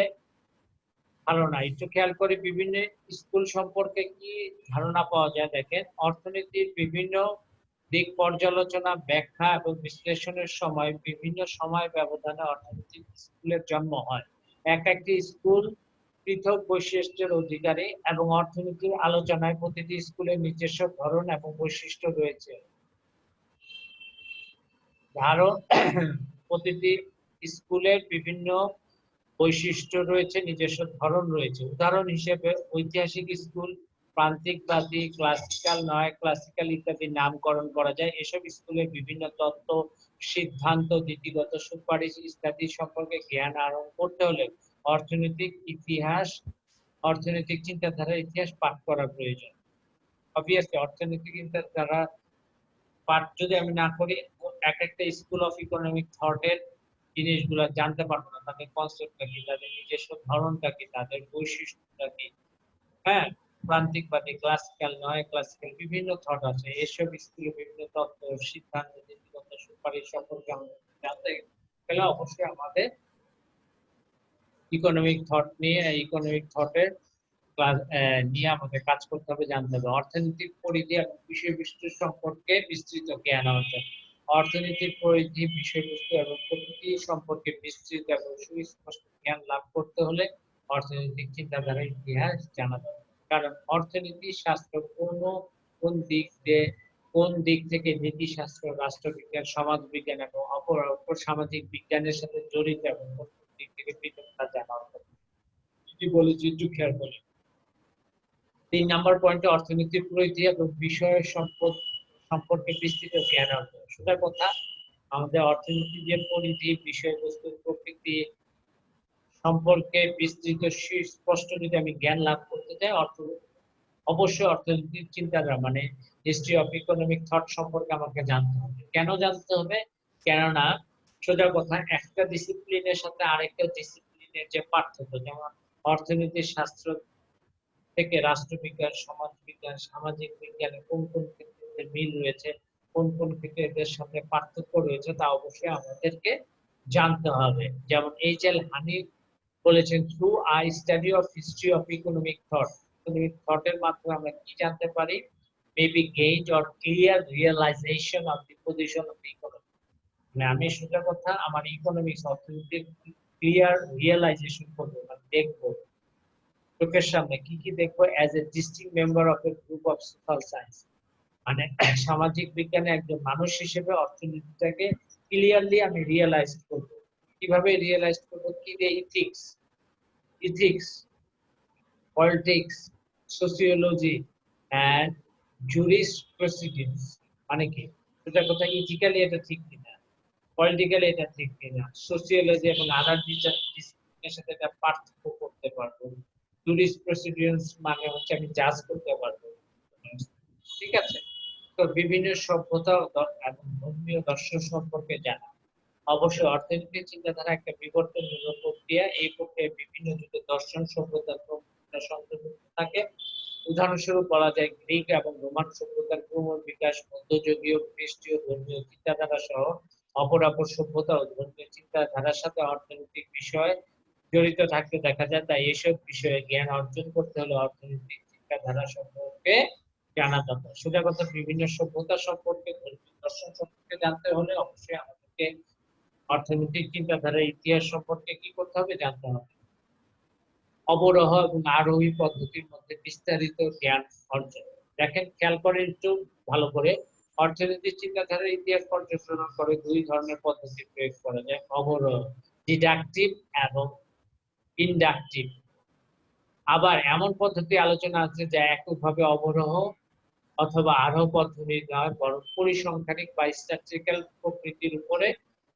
ধারণা একটু খেয়াল করে, বিভিন্ন স্কুল সম্পর্কে কি ধারণা পাওয়া যায় দেখেন। অর্থনীতির বিভিন্ন দিক পর্যালোচনা, ব্যাখ্যা এবং বিশ্লেষণের সময় বিভিন্ন সময় ব্যবধানে অর্থনৈতিক স্কুলের জন্ম হয়। একটি স্কুল পৃথক বৈশিষ্ট্যের অধিকারী এবং অর্থনীতির আলোচনায় প্রতিটি স্কুলের নিজস্ব ধরন এবং বৈশিষ্ট্য রয়েছে। প্রতিটি স্কুলের বিভিন্ন বৈশিষ্ট্য রয়েছে, নিজস্ব ধরন রয়েছে। উদাহরণ হিসেবে ঐতিহাসিক স্কুল, প্রান্তিকবাদী, ক্লাসিক্যাল, নয় ক্লাসিক্যাল ইত্যাদি নামকরণ করা যায়। এসব স্কুলের বিভিন্ন তত্ত্ব, সিদ্ধান্ত, নীতিগত সুপারিশ ইত্যাদি সম্পর্কে জ্ঞান আহরণ করতে হলে অর্থনৈতিক চিন্তাধারার ইতিহাস পাঠ করা প্রয়োজন। অবভিয়াসলি অর্থনৈতিক চিন্তাধারা পাঠ যদি আমি না করি, এক একটা স্কুল অফ ইকোনমিক থটের জিনিসগুলো জানতে পারবো না, তাদের কনসেপ্টটা কি, তাদের নিজস্ব ধরনটা কি, তাদের বৈশিষ্ট্যটা কি। হ্যাঁ, প্রান্তিকবাদী, ক্লাসিক্যাল, নয় ক্লাসিক্যাল বিভিন্ন থট আছে। এসব স্কুলে বিভিন্ন তত্ত্ব, সিদ্ধান্ত, নীতিগত সুপারিশ সম্পর্কে আমাদের জানতে গেলে অবশ্যই আমাদের ইকোনমিক থট নিয়ে আমাদের কাজ করতে হবে, জানতে হবে। অর্থনৈতিক পরিধি এবং বিষয়বস্তু সম্পর্কে বিস্তৃত জ্ঞান অর্জন। অর্থনীতির পরিধি, বিষয়বস্তু এবং প্রকৃতি সম্পর্কে বিস্তৃত এবং সুস্পষ্ট জ্ঞান লাভ করতে হলে অর্থনৈতিক চিন্তাধারা ইতিহাস জানা দরকার। কারণ অর্থনীতি শাস্ত্র কোন দিক থেকে নীতিশাস্ত্র, রাষ্ট্রবিজ্ঞান, সমাজবিজ্ঞান এবং অপর সামাজিক বিজ্ঞানের সাথে জড়িত এবং কোন দিক থেকে পৃথক তা জানা দরকার। যদি বলি যে একটু খেয়াল করি, 3 নম্বর পয়েন্টে অর্থনীতির পরিধি এবং বিষয় সম্পদ সম্পর্কে বিস্তৃত জ্ঞান অর্জন। সোজা কথা, আমাদের অর্থনীতির যে পরিধি, বিষয়বস্তু, প্রকৃতি সম্পর্কে বিস্তৃত সুস্পষ্ট যদি আমি জ্ঞান লাভ করতে চাই, অবশ্যই অর্থনৈতিক চিন্তাধারা মানে হিস্ট্রি অফ ইকোনমিক থট সম্পর্কে আমাকে জানতে হবে। কেন জানতে হবে? কেননা সোজা কথা, একটা ডিসিপ্লিনের সাথে আরেকটা ডিসিপ্লিনের যে পার্থক্য, যেমন অর্থনীতি শাস্ত্র থেকে রাষ্ট্রবিজ্ঞান, সমাজবিজ্ঞান, সামাজিক বিজ্ঞানে কোন কোন ক্ষেত্রে মিল রয়েছে, কোন কোন ক্ষেত্রে এদের সাথে পার্থক্য রয়েছে, তা অবশ্যই আমাদেরকে জানতে হবে। যেমন এইচ.এল. হানি বলেছেন, through I study of history of economic thought, economic থটের মাধ্যমে আমরা কি জানতে পারি? Maybe gain or clear realization of the position of economy. মানে আমি সোজা কথা, আমার ইকোনমিক্স অর্থনীতির ক্লিয়ার রিয়েলাইজেশন করবো, মানে দেখবো চোখের সামনে কি কি দেখবো, as a district member of A group of social science, মানে সামাজিক বিজ্ঞানে একজন মানুষ হিসেবে অর্থনীতিটাকে ক্লিয়ারলি আমি রিয়েলাইজ করব। কিভাবে রিয়েলাইজ করব? কি দিয়ে? Ethics, politics, sociology and jurisprudence. মানে কি এটা কথা, ইথিক্যালি এটা ঠিক কিনা, পলিটিক্যালি এটা ঠিক কিনা, সোসিওলজি এবং আদার ডিসিপ্লিনের সাথে এটা পার্থক্য করতে পারবো। জুরিসপ্রুডেন্স মানে হচ্ছে আমি জাজ করতে পারবো। ঠিক আছে? তো বিভিন্ন সভ্যতা এবং ধর্মীয় দর্শন সম্পর্কে জানা। অবশ্যই অর্থনৈতিক চিন্তাধারা একটা বিবর্তনমূলক প্রক্রিয়া। এই প্রক্রিয়ায় বিভিন্ন যুগের দর্শন, সভ্যতার সংযুক্ত থাকে। উদাহরণস্বরূপ বলা যায় গ্রিক এবং রোমান সভ্যতার ক্রমশ বিকাশ, মধ্যযুগীয় খ্রিস্টীয় ধর্মীয় চিন্তাধারা সহ অপর সভ্যতা ও ধর্মীয় চিন্তাধারার সাথে অর্থনৈতিক বিষয় জড়িত থাকতে দেখা যায়। তাই এসব বিষয়ে জ্ঞান অর্জন করতে হলে অর্থনৈতিক চিন্তাধারা সম্পর্কে জানা দরকার। সোজা কথা, বিভিন্ন সভ্যতা সম্পর্কে, ধর্মীয় দর্শন সম্পর্কে জানতে হলে অবশ্যই আমাদেরকে অর্থনৈতিক চিন্তাধারার ইতিহাস সম্পর্কে কি করতে হবে? জানতে হবে। অবরোহ এবং আরোহী পদ্ধতির মধ্যে বিস্তারিত জ্ঞান অর্জন। দেখেন, খেয়াল করে একটু ভালো করে, অর্থনৈতিক চিন্তাধারার ইতিহাস পর্যালোচনা করে দুই ধরনের পদ্ধতি প্রয়োগ করা যায়, অবরোহ, ডিডাকটিভ এবং ইনডাকটিভ। আবার এমন পদ্ধতি আলোচনা আছে যা এককভাবে অবরোহ অথবা আরোহ পদ্ধতি নয়, বরং পরিসংখ্যানিক বা স্ট্যাটিস্টিক্যাল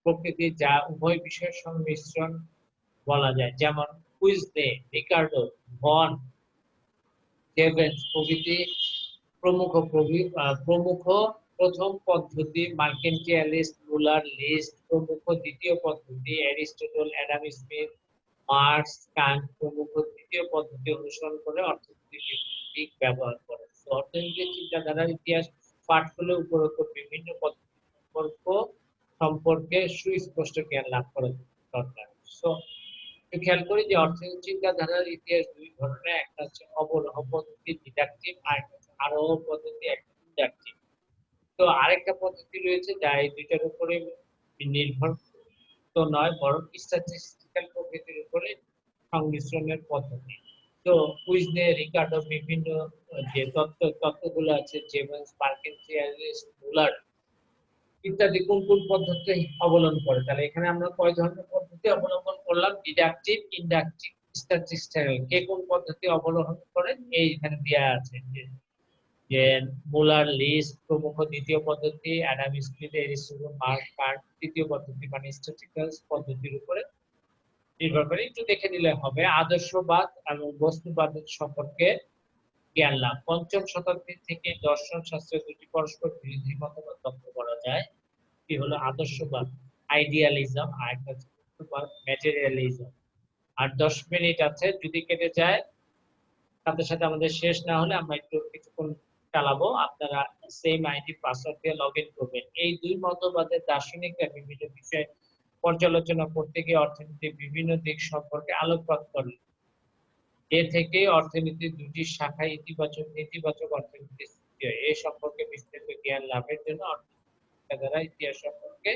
প্রকৃতি, যা উভয় বিষয়ের সংমিশ্রণ বলা যায়। যেমন কুইজলে, রিকার্ডো, ভন জেভেন্স প্রভৃতি প্রমুখ প্রথম পদ্ধতি, মার্কেন্টিয়ালিস্ট, মুলার, লিস্ট প্রমুখ দ্বিতীয় পদ্ধতি, Aristotle, Adam Smith, Marx, Kant প্রমুখ তৃতীয় পদ্ধতি অনুসরণ করে অর্থনৈতিক দিক ব্যবহার করে। অর্থনৈতিক চিন্তাধারার ইতিহাস পাঠ করলে উপরোক্ত বিভিন্ন পদ্ধতি সম্পর্কে সুস্পষ্ট জ্ঞান লাভ করা দরকার। খেয়াল করি যে অর্থনৈতিক চিন্তাধারার ইতিহাস দুই ধরনের, একটা হচ্ছে অবরোহ পদ্ধতি, ডিডাকটিভ, আর একটা হচ্ছে আরোহ পদ্ধতি, একটা ইনডাকটিভ। তো আরেকটা পদ্ধতি রয়েছে যা এই দুইটার উপরে নির্ভর তো নয়, বরং স্ট্যাটিস্টিক্যাল প্রকৃতির উপরে সংমিশ্রণের পদ্ধতি। তো কুইজলে, রিকার্ডো বিভিন্ন যে তত্ত্বগুলো আছে, জেমস, মার্কেন্টিয়ালিস্ট, মুলার ইত্যাদি কোন কোন পদ্ধতি অবলম্বন করে। তাহলে এখানে আমরা কয় ধরনের পদ্ধতি অবলম্বন করলাম? Deductive, inductive, statistical. কে কোন পদ্ধতি অবলম্বন করেন এই এখানে দেয়া আছে, যে মুলার, লিস্ট প্রমুখ দ্বিতীয় পদ্ধতি, Adam Smith, Aristotle, Marx, Kant তৃতীয় পদ্ধতি, মানে স্ট্যাটিস্টিক্যাল পদ্ধতির উপরে নির্ভর করে। একটু দেখে নিলে হবে। আদর্শবাদ এবং বস্তুবাদ সম্পর্কে জ্ঞান লাভ। পঞ্চম শতাব্দী থেকে দর্শন শাস্ত্রে দুটি পরস্পর বিরোধী মতবাদ লক্ষ্য করা যায়। কি হলো? আদর্শবাদ আইডিয়ালিজম, আর একটা হচ্ছে ম্যাটেরিয়ালিজম। আর 10 মিনিট আছে, যদি কেটে যায় সাথে সাথে আমাদের শেষ না হলে আমরা একটু কিছুক্ষণ চালাবো, আপনারা সেম আইডি পাসওয়ার্ড দিয়ে লগ ইন করবেন। এই দুই মতবাদের দার্শনিকরা বিভিন্ন বিষয় পর্যালোচনা করতে গিয়ে অর্থনীতির বিভিন্ন দিক সম্পর্কে আলোকপাত করেন। এ থেকে অর্থনীতির দুটি শাখায় ইতিবাচক নেতিবাচক অর্থনীতির সৃষ্টি হয়। এ সম্পর্কে বিস্তারিত জ্ঞান লাভের জন্য অর্থনীতিবিদরা দ্বারা ইতিহাস সম্পর্কে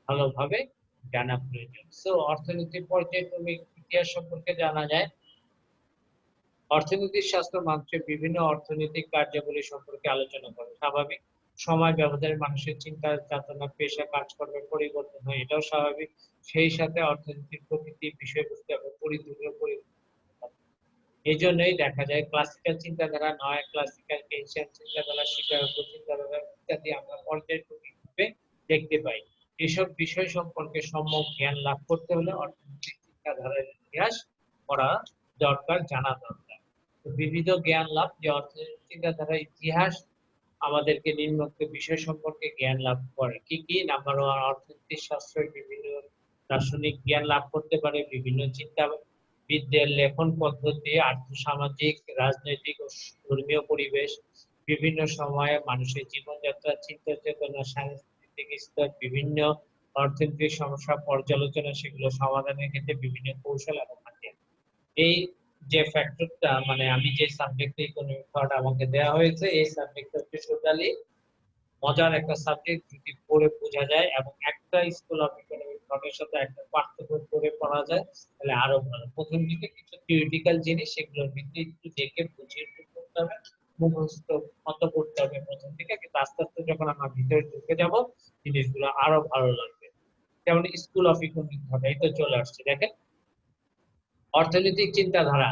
ভালোভাবে জানা প্রয়োজন। সো অর্থনীতির পর্যায়ক্রমিক ইতিহাস সম্পর্কে জানা যায়। অর্থনৈতিক শাস্ত্র মানুষের বিভিন্ন অর্থনৈতিক কার্যাবলী সম্পর্কে আলোচনা করে। স্বাভাবিক, সময় ব্যবধানে মানুষের চিন্তা চেতনা পেশা কাজকর্মের পরিবর্তন হয়, এটাও স্বাভাবিক। সেই সাথে অর্থনীতির প্রকৃতি বিষয়বস্তু এবং পরিধুলো পরিবর্তন। এই জন্যই দেখা যায় ক্লাসিক্যাল চিন্তাধারা, নয় ক্লাসিক্যাল কেনশিয়ান চিন্তাধারা, শিকাগো চিন্তাধারা ইত্যাদি আমরা পর্যায়ক্রমিকভাবে দেখতে পাই। এসব বিষয় সম্পর্কে সম্যক জ্ঞান লাভ করতে হলে অর্থনৈতিক চিন্তাধারার ইতিহাস পড়া দরকার, জানা দরকার। তো বিবিধ জ্ঞান লাভ, যে অর্থনৈতিক চিন্তাধারার ইতিহাস আমাদেরকে নিম্নোক্ত বিষয় সম্পর্কে জ্ঞান লাভ করে। কি কি? নাম্বার 1, অর্থনৈতিক শাস্ত্রের বিভিন্ন দার্শনিক জ্ঞান লাভ করতে পারে, বিভিন্ন চিন্তাবিদদের লেখন পদ্ধতি, আর্থসামাজিক, রাজনৈতিক ও ধর্মীয় পরিবেশ, বিভিন্ন সময়ে মানুষের জীবনযাত্রা, চিন্তা চেতনা, সাংস্কৃতিক স্তর, বিভিন্ন অর্থনৈতিক সমস্যা পর্যালোচনা, সেগুলো সমাধানের ক্ষেত্রে বিভিন্ন কৌশল এবং হাতিয়ার। এই যে ফ্যাক্টরটা, মানে আমি যে সাবজেক্টে ইকোনমিক থট আমাকে দেওয়া হয়েছে, এই সাবজেক্টটা হচ্ছে টোটালি মজার একটা সাবজেক্ট, যদি পড়ে বোঝা যায় এবং একটা স্কুল অফ ইকোনমিক থটের সাথে একটা পার্থক্য করে পড়া যায়, তাহলে আরো ভালো। প্রথম দিকে কিছু থিওরিটিক্যাল জিনিস, সেগুলোর ভিত্তি একটু দেখে বুঝিয়ে করতে হবে, মুখস্থ মতো করতে হবে প্রথম দিকে, কিন্তু আস্তে আস্তে যখন আমরা ভিতরে ঢুকে যাব জিনিসগুলো আরো ভালো লাগবে। যেমন স্কুল অফ ইকোনমিক থট, এই তো চলে আসছে, দেখেন। অর্থনৈতিক চিন্তাধারা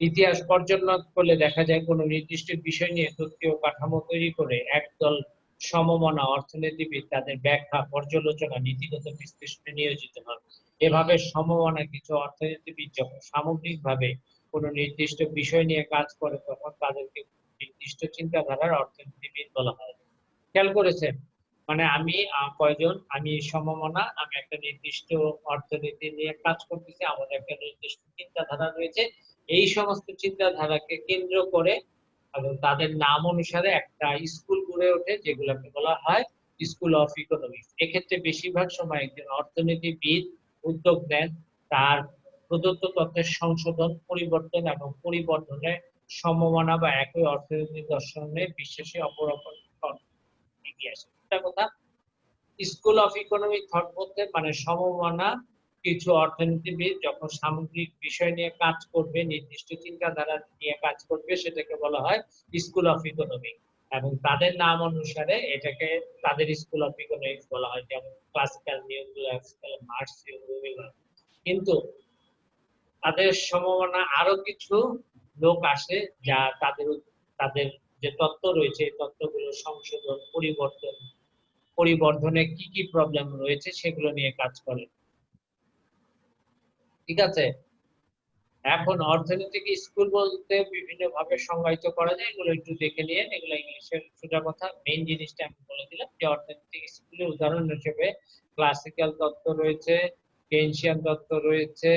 ইতিহাস পর্যালোচনা করলে দেখা যায় কোন নির্দিষ্ট বিষয় নিয়ে তত্ত্বীয় কাঠামো তৈরি করে একদল সমমনা অর্থনীতিবিদ তাদের ব্যাখ্যা, পর্যালোচনা, নীতিগত বিশ্লেষণে নিয়োজিত হন। এভাবে সমমনা কিছু অর্থনীতিবিদ যখন সামগ্রিকভাবে কোন নির্দিষ্ট বিষয় নিয়ে কাজ করে, তখন তাদেরকে নির্দিষ্ট চিন্তাধারার অর্থনীতিবিদ বলা হয়। খেয়াল করেছেন? মানে আমি কয়জন, আমি সমমনা, আমি একটা নির্দিষ্ট অর্থনীতি নিয়ে কাজ করতেছি, আমাদের একটা নির্দিষ্ট চিন্তাধারা রয়েছে। এই সমস্ত চিন্তাধারাকে কেন্দ্র করে এবং তাদের নাম অনুসারে একটা স্কুল গড়ে ওঠে, যেগুলোকে বলা হয় স্কুল অফ ইকোনমিক্স। এক্ষেত্রে বেশিরভাগ সময় একজন অর্থনীতিবিদ উদ্যোগ নেন তার প্রদত্ত তথ্যের সংশোধন, পরিবর্তন এবং পরিবর্ধনের সমমনা বা একই অর্থনৈতিক দর্শনে বিশ্বাসী অপরাপর ইতিহাস। একটা কথা, স্কুল অফ ইকোনমিক থট বলতে মানে সমমনা কিছু অর্থনীতিবিদ যখন সামগ্রিক বিষয় নিয়ে কাজ করবে, নির্দিষ্ট চিন্তাধারা নিয়ে কাজ করবে, সেটাকে বলা হয় স্কুল অফ ইকোনমিক। এবং তাদের নাম অনুসারে এটাকে তাদের স্কুল অফ ইকোনমিক্স বলা হয়, যেমন ক্লাসিক্যাল, নিউ ক্লাসিক্যাল, মার্ক্সীয়, কিন্তু তাদের সমমনা আরো কিছু লোক আসে, যা তাদের তাদের যে তত্ত্ব রয়েছে, এই তত্ত্বগুলো সংশোধন, পরিবর্তন, পরিবর্ধনে কি কি প্রবলেম রয়েছে সেগুলো নিয়ে কাজ করে। ঠিক আছে? এখন অর্থনৈতিক স্কুল বলতে বিভিন্ন ভাবে সংজ্ঞায়িত করা যায়, এগুলো একটু দেখে নিয়ে, এগুলো ইংলিশের সোজা কথা। মেইন জিনিসটা আমি বলে দিলাম যে অর্থনৈতিক স্কুলের উদাহরণ হিসেবে ক্লাসিক্যাল তত্ত্ব রয়েছে, কেনশিয়ান তত্ত্ব রয়েছে,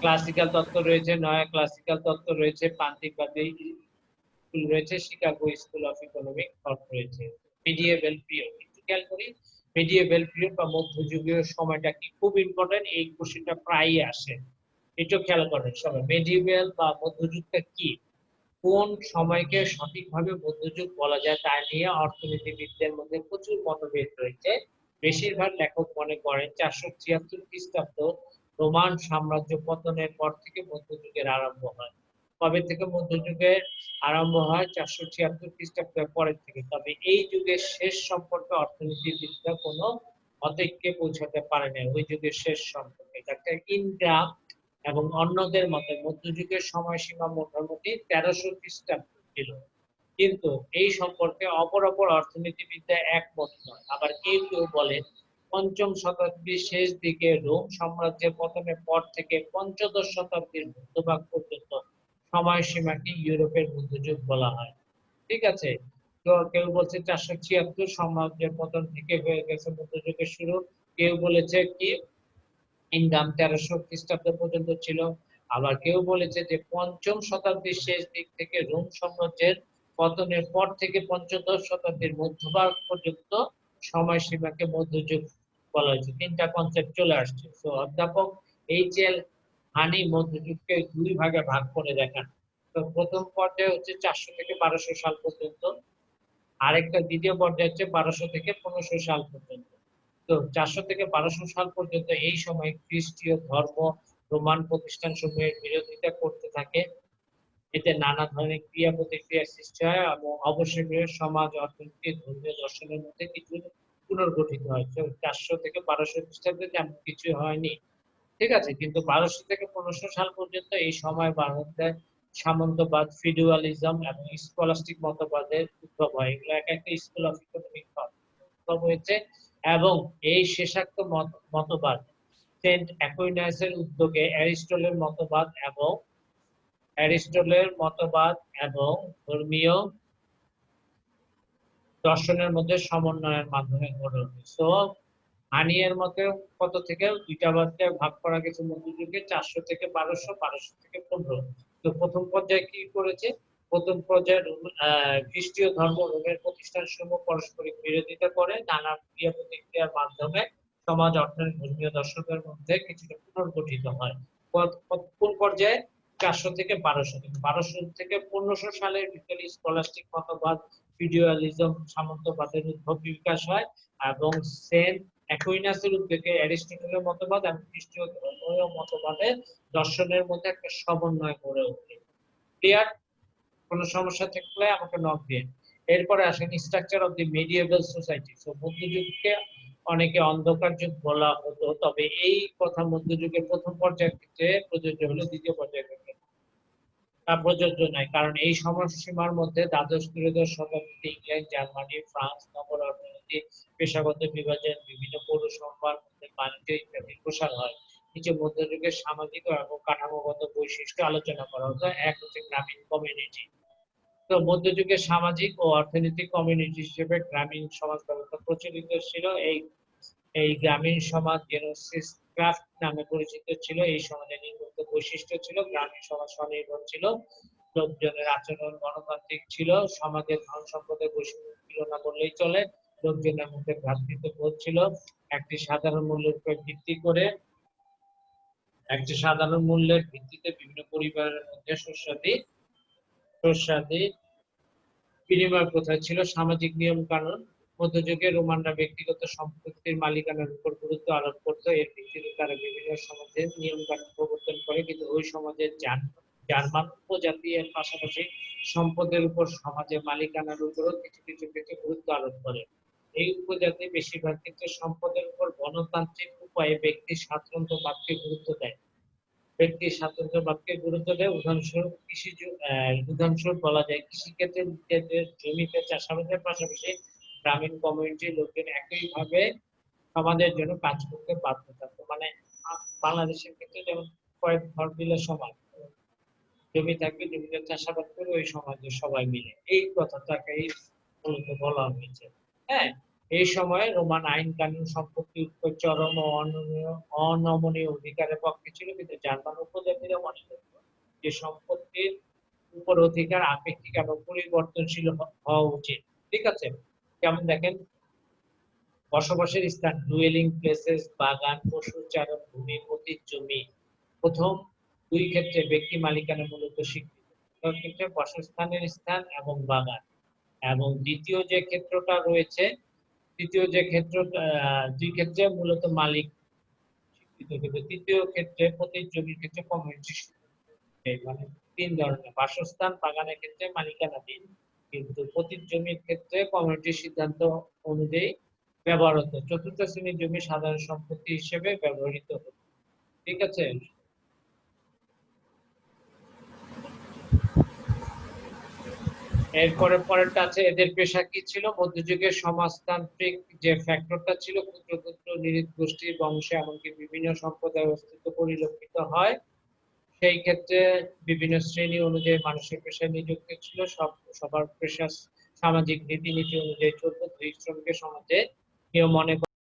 ক্লাসিক্যাল তত্ত্ব রয়েছে, নয়া ক্লাসিক্যাল তত্ত্ব রয়েছে, প্রান্তিকবাদী স্কুল রয়েছে, Chicago school of economic thought রয়েছে, মিডিয়েভেল পিরিয়ড। একটু খেয়াল করি, মিডিয়েভেল পিরিয়ড বা মধ্যযুগীয় সময়টা কি, খুব ইম্পর্টেন্ট, এই কোশ্চেনটা প্রায়ই আসে। একটু খেয়াল করেন সবাই, মিডিয়েভেল বা মধ্যযুগটা কি, কোন সময়কে সঠিকভাবে মধ্যযুগ বলা যায় তা নিয়ে অর্থনীতিবিদদের মধ্যে প্রচুর মতভেদ রয়েছে। বেশিরভাগ লেখক মনে করেন 476 খ্রিস্টাব্দ রোমান সাম্রাজ্য পতনের পর থেকে মধ্যযুগের আরম্ভ হয়। কবে থেকে মধ্যযুগের আরম্ভ হয়? 476 খ্রিস্টাব্দের পরের থেকে। তবে এই যুগের শেষ সম্পর্কে অর্থনীতিবিদরা কোনো মতৈক্যে পৌঁছাতে পারেনি। ওই যুগের শেষ সম্পর্কে ডাক্তার ইন্দ্রা এবং অন্যদের মতে মধ্যযুগের সময়সীমা মোটামুটি 1300 খ্রিস্টাব্দ ছিল, কিন্তু এই সম্পর্কে অপর অর্থনীতিবিদরা একমত নয়। আবার কেউ কেউ বলেন পঞ্চম শতাব্দীর শেষ দিকে রোম সাম্রাজ্যের পতনের পর থেকে পঞ্চদশ শতাব্দীর মধ্যভাগ পর্যন্ত সময়সীমাকে ইউরোপের মধ্যযুগ বলা হয়। ঠিক আছে? তো কেউ বলছে 476 সমাজের পতন থেকে হয়ে গেছে মধ্যযুগের শুরু, কেউ বলেছে কি ইনকাম 1300 খ্রিস্টাব্দ পর্যন্ত ছিল, আবার কেউ বলেছে যে পঞ্চম শতাব্দীর শেষ দিক থেকে রোম সাম্রাজ্যের পতনের পর থেকে পঞ্চদশ শতাব্দীর মধ্যভাগ পর্যন্ত সময়সীমাকে মধ্যযুগ বলা হয়েছে। তিনটা কনসেপ্ট চলে আসছে। তো অধ্যাপক এইচ.এল. হানি মধ্যযুগকে দুই ভাগে ভাগ করে দেখান। তো প্রথম পর্যায়ে হচ্ছে 400 থেকে 1200 সাল পর্যন্ত, আরেকটা দ্বিতীয় পর্যায়ে হচ্ছে 1200 থেকে 1500 সাল পর্যন্ত। তো 400 থেকে 1200 সাল পর্যন্ত এই সময় খ্রিস্টীয় ধর্ম রোমান প্রতিষ্ঠান সমূহের বিরোধিতা করতে থাকে। এতে নানা ধরনের ক্রিয়া প্রতিক্রিয়া সৃষ্টি হয় এবং অবশ্যই সমাজ, অর্থনীতি, ধর্মীয় দর্শনের মধ্যে কিছু পুনর্গঠিত হয়। তো 400 থেকে 1200 খ্রিস্টাব্দে তেমন কিছু হয়নি, ঠিক আছে, কিন্তু 1200 থেকে 1500 সাল পর্যন্ত এই সময় ভারতে সামন্তবাদ, ফিউডালিজম এবং স্কলাস্টিক মতবাদের উদ্ভব হয়। এগুলো এক একটা স্কুল অফ ইকোনমিক উদ্ভব হয়েছে এবং এই শেষাক্ত মতবাদ সেন্ট অ্যাকুইনাসের উদ্যোগে অ্যারিস্টটলের মতবাদ এবং ধর্মীয় দর্শনের মধ্যে সমন্বয়ের মাধ্যমে গড়ে ওঠে। সো হানিয়ের মতে কত থেকে দুইটা ভাগ করা গেছে মধ্যযুগে, 400 থেকে 1200, 1200 থেকে 1500। তো প্রথম পর্যায়ে কি করেছে? প্রথম পর্যায়ে খ্রিস্টীয় ধর্ম রোমের প্রতিষ্ঠান সমূহ পারস্পরিক বিরোধিতা করে নানা ক্রিয়া প্রতিক্রিয়ার মাধ্যমে সমাজ, অর্থনীতি, ধর্মীয় দর্শনের মধ্যে কিছুটা পুনর্গঠিত হয়। কোন পর্যায়ে? 400 থেকে 1200। 1200 থেকে 1500 সালের ভিতরে স্কলাস্টিক মতবাদ, ফিউডালিজম, সামন্তবাদের উদ্ভব বিকাশ হয় এবং সেন্ট অ্যাকুইনাসের উদ্যোগে অ্যারিস্টটলের মতবাদ এবং খ্রিস্টীয় ধর্মীয় মতবাদের দর্শনের মধ্যে একটা সমন্বয় গড়ে ওঠে। ক্লিয়ার? কোনো সমস্যা থাকলে আমাকে নক দিন। এরপরে আসেন structure of the medieval society. So মধ্যযুগকে অনেকে অন্ধকার যুগ বলা হতো, তবে এই কথা মধ্যযুগের প্রথম পর্যায়ের ক্ষেত্রে প্রযোজ্য হলো, দ্বিতীয় পর্যায়ের ক্ষেত্রে তা প্রযোজ্য নয়, কারণ এই সময়সীমার মধ্যে দ্বাদশ ত্রয়োদশ শতাব্দীতে ইংল্যান্ড, জার্মানি, ফ্রান্স নগর অর্থনীতি, পেশাগত বিভাজন, বিভিন্ন পৌরসভার মধ্যে বাণিজ্য ইত্যাদির প্রসার হয়। নিচে মধ্যযুগের সামাজিক এবং কাঠামোগত বৈশিষ্ট্য আলোচনা করা হতো। এক হচ্ছে গ্রামীণ কমিউনিটি। তো মধ্যযুগের সামাজিক ও অর্থনৈতিক কমিউনিটি হিসেবে গ্রামীণ সমাজ ব্যবস্থা প্রচলিত ছিল। এই গ্রামীণ সমাজ জেনোসিস ক্রাফট নামে পরিচিত ছিল। এই সমাজের নিম্নলিখিত বৈশিষ্ট্য ছিল: গ্রামীণ সমাজ স্বনির্ভর ছিল, লোকজনের আচরণ গণতান্ত্রিক ছিল, সমাজের ধন সম্পদের বৈষম্য ছিল না বললেই চলে, লোকজনের মধ্যে ভ্রাতৃত্ববোধ ছিল, একটি সাধারণ মূল্যের ভিত্তিতে বিভিন্ন পরিবারের মধ্যে শস্যাদি বিনিময় প্রথা ছিল, সামাজিক নিয়ম কানুন। মধ্যযুগে রোমানরা ব্যক্তিগত সম্পত্তির মালিকানার উপর গুরুত্ব আরোপ করত। এর ভিত্তিতে তারা বিভিন্ন সমাজের নিয়ম কানুন প্রবর্তন করে, কিন্তু ওই সমাজের জার্মান উপজাতি এর পাশাপাশি সম্পদের উপর সমাজের মালিকানার উপরও কিছু কিছু ক্ষেত্রে গুরুত্ব আরোপ করে। এই উপজাতি বেশিরভাগ ক্ষেত্রে সম্পদের উপর গণতান্ত্রিক উপায়ে ব্যক্তির স্বাতন্ত্র্যবাদকে গুরুত্ব দেয়। উদাহরণস্বরূপ বলা যায় কৃষিক্ষেত্রে নিজেদের জমিতে চাষাবাদের পাশাপাশি গ্রামীণ কমিউনিটির লোকজন একইভাবে সমাজের জন্য কাজ করতে বাধ্য থাকতো। মানে বাংলাদেশের ক্ষেত্রে যেমন কয়েক ঘর মিলে সমাজ, জমি থাকবে, জমিতে চাষাবাদ করে ওই সমাজের সবাই মিলে, এই কথাটাকেই মূলত বলা হয়েছে। হ্যাঁ, এই সময়ে রোমান আইন কানুন সম্পত্তি উপর চরম ও অনমনীয় অধিকারের পক্ষে ছিল, কিন্তু জার্মান উপজাতিরা মনে করত যে সম্পত্তির উপর অধিকার আপেক্ষিক এবং পরিবর্তনশীল হওয়া উচিত। ঠিক আছে, যেমন দেখেন বসবাসের স্থান, ডুয়েলিং প্লেসেস, বাগান, পশু চারণ ভূমি, পতিত জমি। প্রথম দুই ক্ষেত্রে ব্যক্তি মালিকানা মূলত স্বীকৃত, ক্ষেত্রে বাসস্থানের স্থান এবং বাগান। এবং দ্বিতীয় যে ক্ষেত্রটা রয়েছে, দুই ক্ষেত্রে মূলত মালিক স্বীকৃত, কিন্তু তৃতীয় ক্ষেত্রে পতিত জমির ক্ষেত্রে কমিউনিটি। মানে তিন ধরনের: বাসস্থান, বাগানের ক্ষেত্রে মালিকানাধীন, কিন্তু পতিত জমির ক্ষেত্রে কমিউনিটির সিদ্ধান্ত অনুযায়ী ব্যবহার হতো। চতুর্থ শ্রেণীর জমি সাধারণ সম্পত্তি হিসেবে ব্যবহৃত হতো। ঠিক আছে, এরপরে পরেরটা আছে এদের পেশা কি ছিল। মধ্যযুগের সমাজতান্ত্রিক যে ফ্যাক্টরটা ছিল, ক্ষুদ্র ক্ষুদ্র নিরীহ গোষ্ঠীর বংশে এমনকি বিভিন্ন সম্প্রদায়ের অস্তিত্ব পরিলক্ষিত হয়। সেই ক্ষেত্রে বিভিন্ন শ্রেণী অনুযায়ী মানুষের পেশায় নিযুক্ত ছিল। সবার পেশা সামাজিক রীতিনীতি অনুযায়ী চলতো, দুই শ্রমিকের সমাজে কেউ মনে